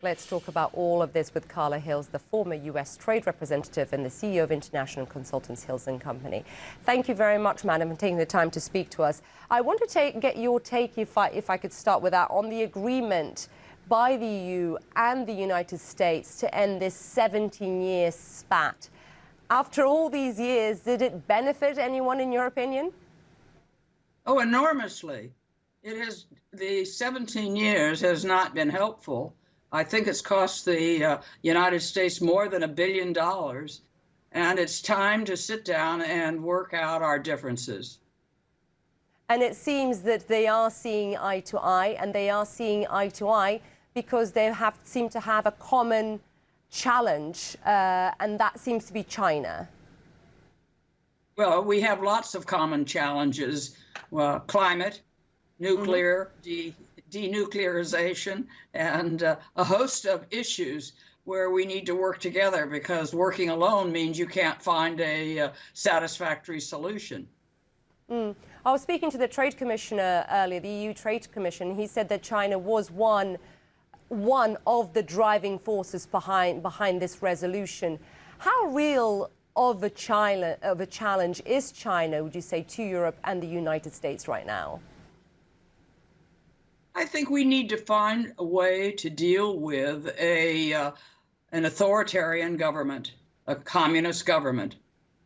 Let's talk about all of this with Carla Hills, the former U.S. trade representative and the CEO of international consultants Hills & Company. Thank you very much, madam, for taking the time to speak to us. I want to get your take, if I could start with that, on the agreement by the EU and the United States to end this 17-year spat. After all these years, did it benefit anyone, in your opinion? Oh, enormously. The 17 years has not been helpful. I think it's cost the United States more than $1 billion, and it's time to sit down and work out our differences. And it seems that they are seeing eye to eye, and they are seeing eye to eye because they seem to have a common challenge, and that seems to be China. Well, we have lots of common challenges: climate, nuclear, denuclearization, and a host of issues where we need to work together, because working alone means you can't find a satisfactory solution. I was speaking to the Trade Commissioner earlier, the EU Trade Commission. He said that China was one of the driving forces behind this resolution. How real of a challenge is China, would you say, to Europe and the United States right now? I think we need to find a way to deal with an authoritarian government, a communist government.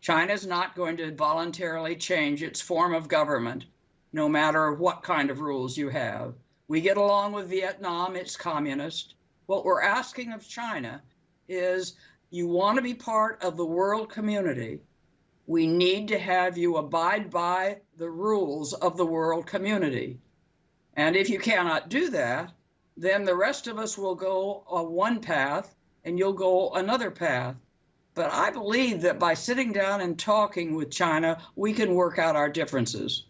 China's not going to voluntarily change its form of government, no matter what kind of rules you have. We get along with Vietnam, it's communist. What we're asking of China is, you want to be part of the world community, we need to have you abide by the rules of the world community. And if you cannot do that, then the rest of us will go one path and you'll go another path. But I believe that by sitting down and talking with China, we can work out our differences.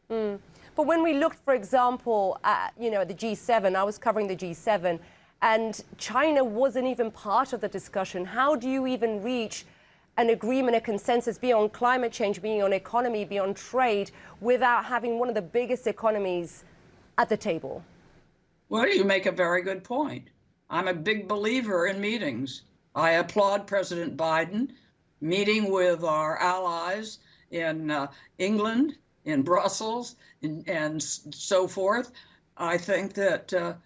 But when we looked, for example, at the G7, I was covering the G7, and China wasn't even part of the discussion. How do you even reach an agreement, a consensus, beyond climate change, beyond economy, beyond trade, without having one of the biggest economies at the table? Well, you make a very good point. I'm a big believer in meetings. I applaud President Biden meeting with our allies in England, in Brussels, and so forth. I think that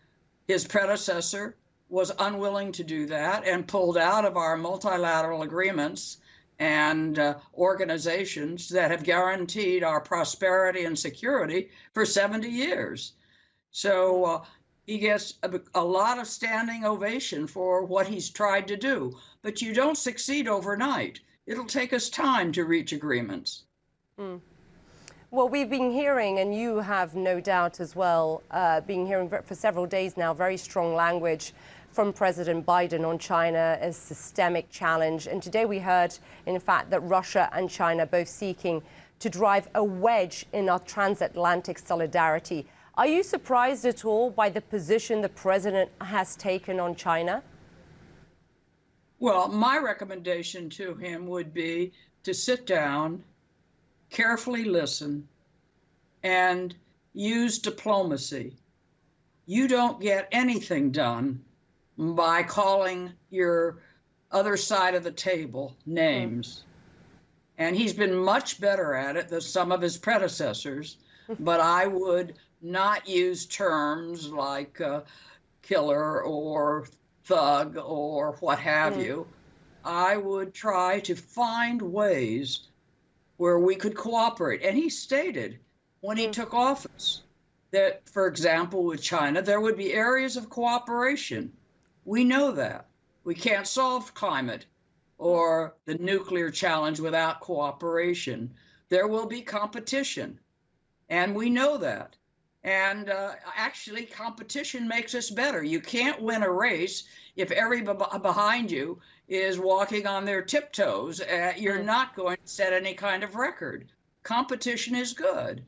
his predecessor was unwilling to do that and pulled out of our multilateral agreements and organizations that have guaranteed our prosperity and security for 70 years. So he gets a lot of standing ovation for what he's tried to do. But you don't succeed overnight. It'll take us time to reach agreements. Well, we've been hearing, and you have no doubt as well, been hearing for several days now, very strong language from President Biden on China as systemic challenge. And today we heard, in fact, that Russia and China both seeking to drive a wedge in our transatlantic solidarity. Are you surprised at all by the position the president has taken on China? Well, my recommendation to him would be to sit down, carefully listen, and use diplomacy. You don't get anything done by calling your other side of the table names. And he's been much better at it than some of his predecessors, but I would not use terms like killer or thug or what have you. I would try to find ways where we could cooperate. And he stated when he took office that, for example, with China, there would be areas of cooperation. We know that. We can't solve climate or the nuclear challenge without cooperation. There will be competition, and we know that. And actually, competition makes us better. You can't win a race if everybody behind you is walking on their tiptoes. You're not going to set any kind of record. Competition is good.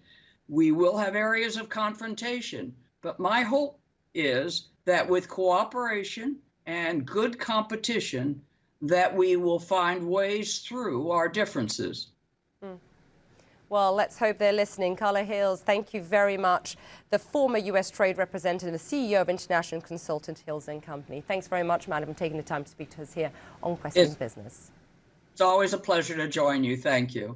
We will have areas of confrontation, but my hope is that with cooperation and good competition, that we will find ways through our differences. Well, let's hope they're listening. Carla Hills, thank you very much. The former U.S. Trade Representative and the CEO of international consultant Hills & Company. Thanks very much, madam, for taking the time to speak to us here on Questions Business. It's always a pleasure to join you. Thank you.